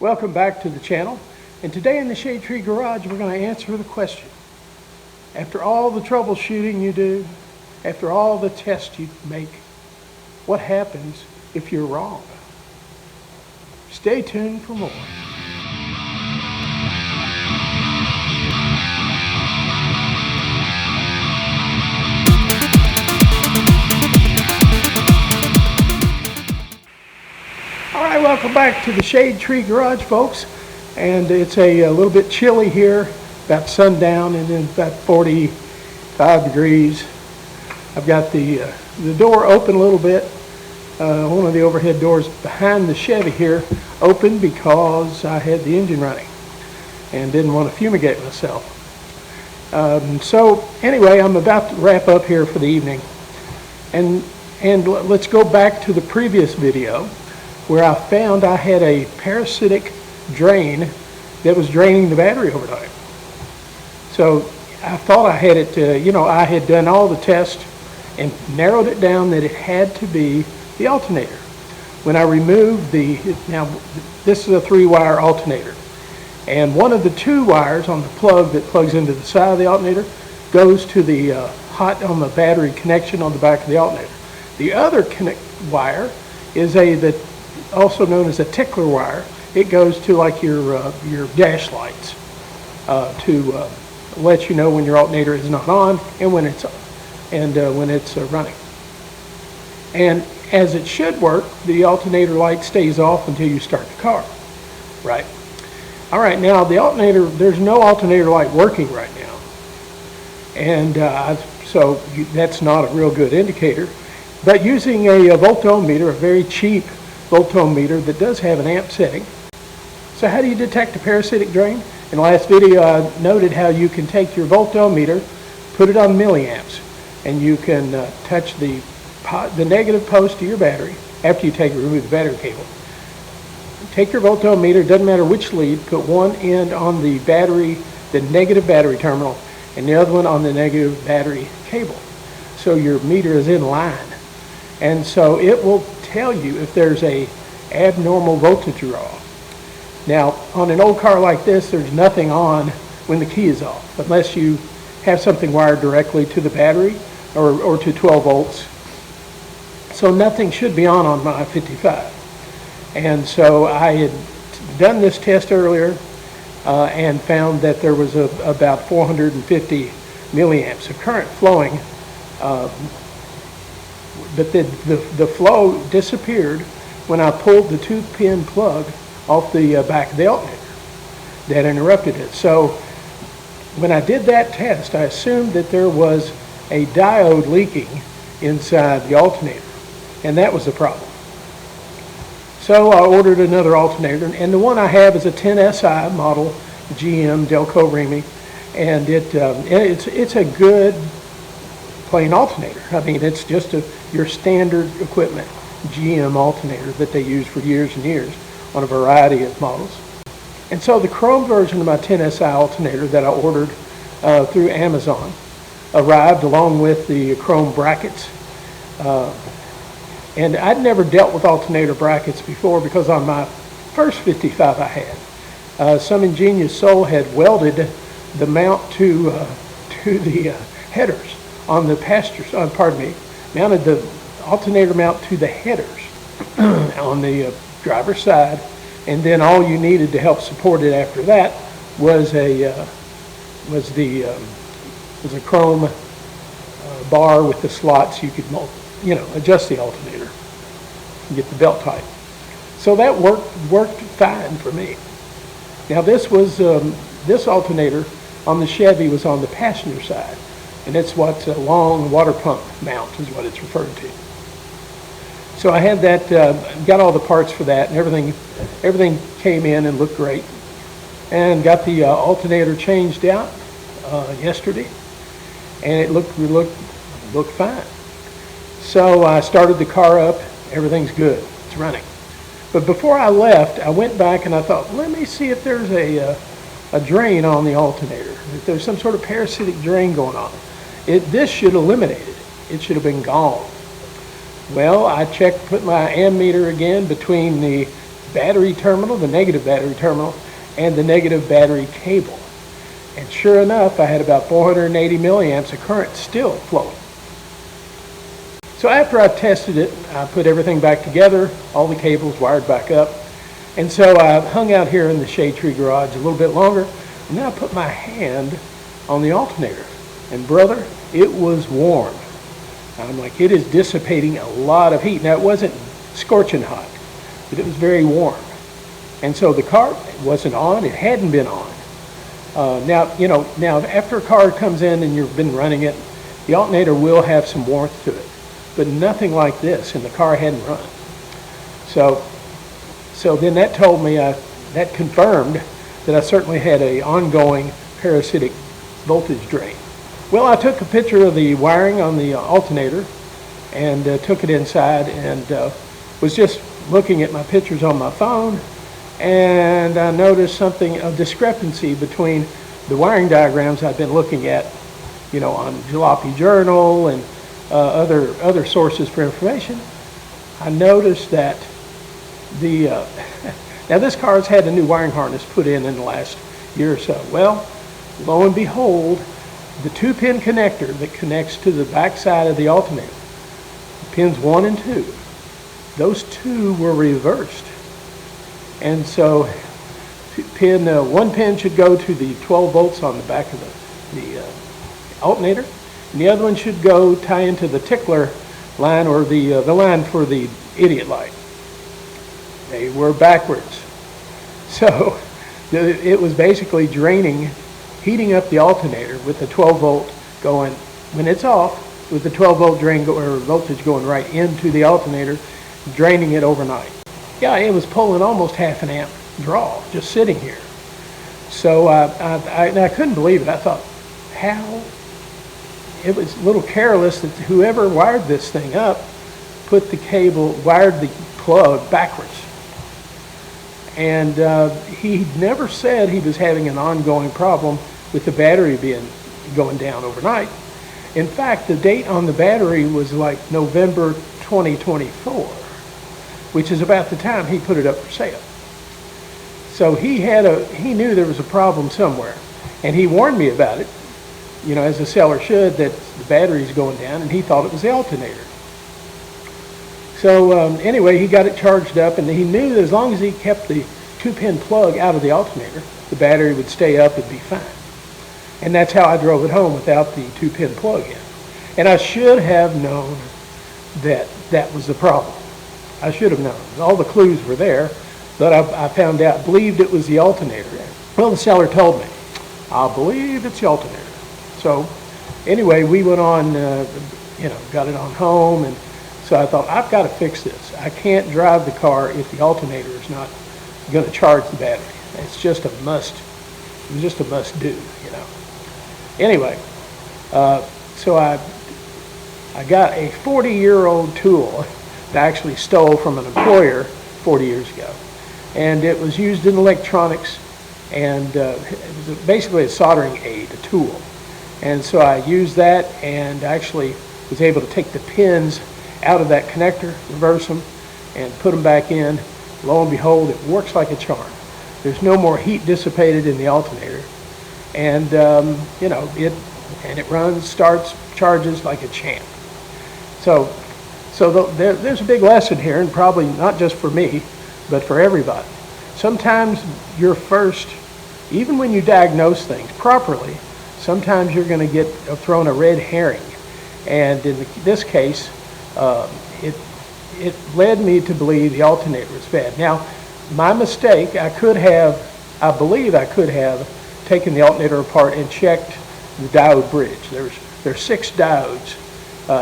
Welcome back to the channel, and today in the Shade Tree Garage we're going to answer the question. After all the troubleshooting you do, after all the tests you make, what happens if you're wrong? Stay tuned for more. Alright, welcome back to the Shade Tree Garage, folks. And it's a little bit chilly here, about sundown, and then about 45 degrees. I've got the door open a little bit. One of the overhead doors behind the Chevy here open because I had the engine running and didn't want to fumigate myself. So anyway, I'm about to wrap up here for the evening. And let's go back to the previous video where I found I had a parasitic drain that was draining the battery over time. So I thought I had it, I had done all the tests and narrowed it down that it had to be the alternator. When I removed now this is a 3-wire alternator, and one of the 2 wires on the plug that plugs into the side of the alternator goes to the hot on the battery connection on the back of the alternator. The other wire is also known as a tickler wire. It goes to like your dash lights to let you know when your alternator is not on and when it's running. And as it should work, the alternator light stays off until you start the car, right? All right, now the alternator, there's no alternator light working right now, and so that's not a real good indicator. But using a voltometer, a very cheap voltometer that does have an amp setting. So how do you detect a parasitic drain? In the last video I noted how you can take your voltometer, put it on milliamps, and you can touch the negative post to your battery after you remove the battery cable. Take your voltometer, doesn't matter which lead, put one end on the battery, the negative battery terminal, and the other one on the negative battery cable. So your meter is in line. And so it will tell you if there's a abnormal voltage draw. Now, on an old car like this, there's nothing on when the key is off, unless you have something wired directly to the battery or to 12 volts. So nothing should be on my 55. And so I had done this test earlier and found that there was about 450 milliamps of current flowing. But the flow disappeared when I pulled the 2-pin plug off the back of the alternator. That interrupted it. So when I did that test, I assumed that there was a diode leaking inside the alternator, and that was the problem. So I ordered another alternator, and the one I have is a 10SI model, GM Delco Remy, and it's a good plain alternator. I mean, it's just your standard equipment GM alternator that they use for years and years on a variety of models. And so the chrome version of my 10SI alternator that I ordered through Amazon arrived along with the chrome brackets. And I'd never dealt with alternator brackets before because on my first 55 I had, some ingenious soul had welded the mount to the headers on the mounted the alternator mount to the headers on the driver's side, and then all you needed to help support it after that was a chrome bar with the slots you could adjust the alternator and get the belt tight. So that worked fine for me. Now this alternator on the Chevy was on the passenger side, and it's what's a long water pump mount is what it's referred to. So I had that, got all the parts for that, and everything came in and looked great, and got the alternator changed out yesterday, and it looked fine. So I started the car up. Everything's good. It's running. But before I left, I went back and I thought, let me see if there's a drain on the alternator, if there's some sort of parasitic drain going on. This should eliminate it. It should have been gone. Well, I put my ammeter again between the battery terminal, the negative battery terminal, and the negative battery cable. And sure enough, I had about 480 milliamps of current still flowing. So after I tested it, I put everything back together, all the cables wired back up. And so I hung out here in the shade tree garage a little bit longer, and then I put my hand on the alternator. And brother, it was warm. I'm like, it is dissipating a lot of heat. Now, it wasn't scorching hot, but it was very warm. And so the car wasn't on, it hadn't been on. Now after a car comes in and you've been running it, the alternator will have some warmth to it, but nothing like this, and the car hadn't run. So then that told me, that confirmed that I certainly had an ongoing parasitic voltage drain. Well, I took a picture of the wiring on the alternator and took it inside and was just looking at my pictures on my phone, and I noticed a discrepancy between the wiring diagrams I've been looking at, on Jalopy Journal and other sources for information. I noticed that now this car's had a new wiring harness put in the last year or so. Well, lo and behold, the 2-pin connector that connects to the back side of the alternator, pins 1 and 2, those two were reversed. And so one pin should go to the 12 volts on the back of the alternator, and the other one should go tie into the tickler line, or the line for the idiot light. They were backwards. So it was basically heating up the alternator with the 12 volt going, when it's off, with the 12 volt drain or voltage going right into the alternator, draining it overnight. Yeah, it was pulling almost half an amp draw just sitting here. So I couldn't believe it. I thought, how? It was a little careless that whoever wired this thing up wired the plug backwards. And he never said he was having an ongoing problem with the battery going down overnight. In fact, the date on the battery was like November 2024, which is about the time he put it up for sale. So he knew there was a problem somewhere, and he warned me about it, as a seller should, that the battery's going down, and he thought it was the alternator. So anyway, he got it charged up, and he knew that as long as he kept the 2-pin plug out of the alternator, the battery would stay up and be fine. And that's how I drove it home without the 2-pin plug in. And I should have known that that was the problem. I should have known. All the clues were there, but I believed it was the alternator. Well, the seller told me, I believe it's the alternator. So anyway, we went on, got it on home, and so I thought, I've got to fix this. I can't drive the car if the alternator is not going to charge the battery. It's just a must. It's just a must do, Anyway, so I got a 40-year-old tool that I actually stole from an employer 40 years ago, and it was used in electronics, and it was basically a soldering aid, a tool. And so I used that and actually was able to take the pins out of that connector, reverse them, and put them back in. Lo and behold, it works like a charm. There's no more heat dissipated in the alternator, and it runs, starts, charges like a champ. So there's a big lesson here, and probably not just for me, but for everybody. Sometimes even when you diagnose things properly, sometimes you're going to get thrown a red herring, and in this case, it led me to believe the alternator was bad. Now, my mistake, I believe I could have taken the alternator apart and checked the diode bridge. There's 6 diodes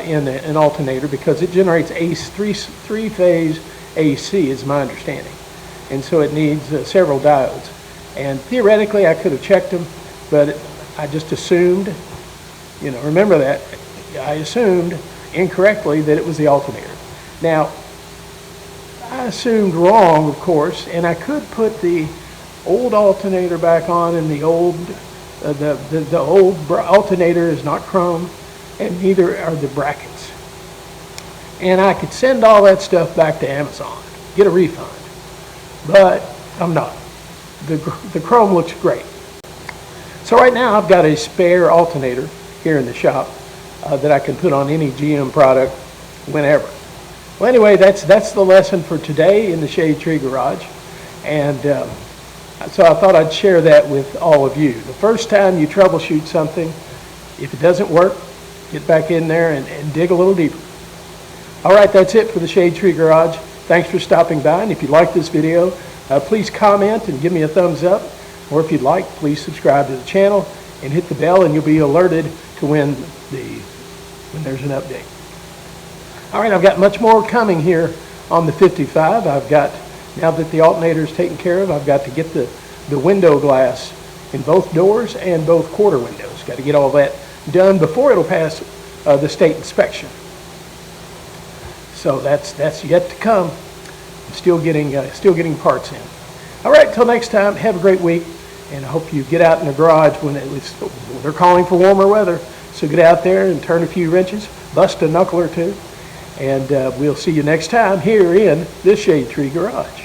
in an alternator, because it generates three-phase AC, is my understanding. And so it needs several diodes. And theoretically, I could have checked them, but I just assumed, remember that, I assumed incorrectly that it was the alternator. Now, I assumed wrong, of course, and I could put the old alternator back on, and the old alternator is not chrome, and neither are the brackets. And I could send all that stuff back to Amazon, get a refund. but I'm not. The chrome looks great. So right now I've got a spare alternator here in the shop that I can put on any GM product whenever. Well, anyway, that's the lesson for today in the Shade Tree Garage, and so I thought I'd share that with all of you. The first time you troubleshoot something, if it doesn't work, get back in there and dig a little deeper. All right, that's it for the Shade Tree Garage. Thanks for stopping by, and if you like this video, please comment and give me a thumbs up, or if you'd like, please subscribe to the channel and hit the bell, and you'll be alerted to when there's an update. All right, I've got much more coming here on the 55. I've got, now that the alternator is taken care of, I've got to get the window glass in both doors and both quarter windows. Got to get all that done before it'll pass the state inspection. So that's yet to come. I'm still getting parts in. All right, till next time, have a great week, and I hope you get out in the garage when they're calling for warmer weather. So get out there and turn a few wrenches, bust a knuckle or two, and we'll see you next time here in the Shade Tree Garage.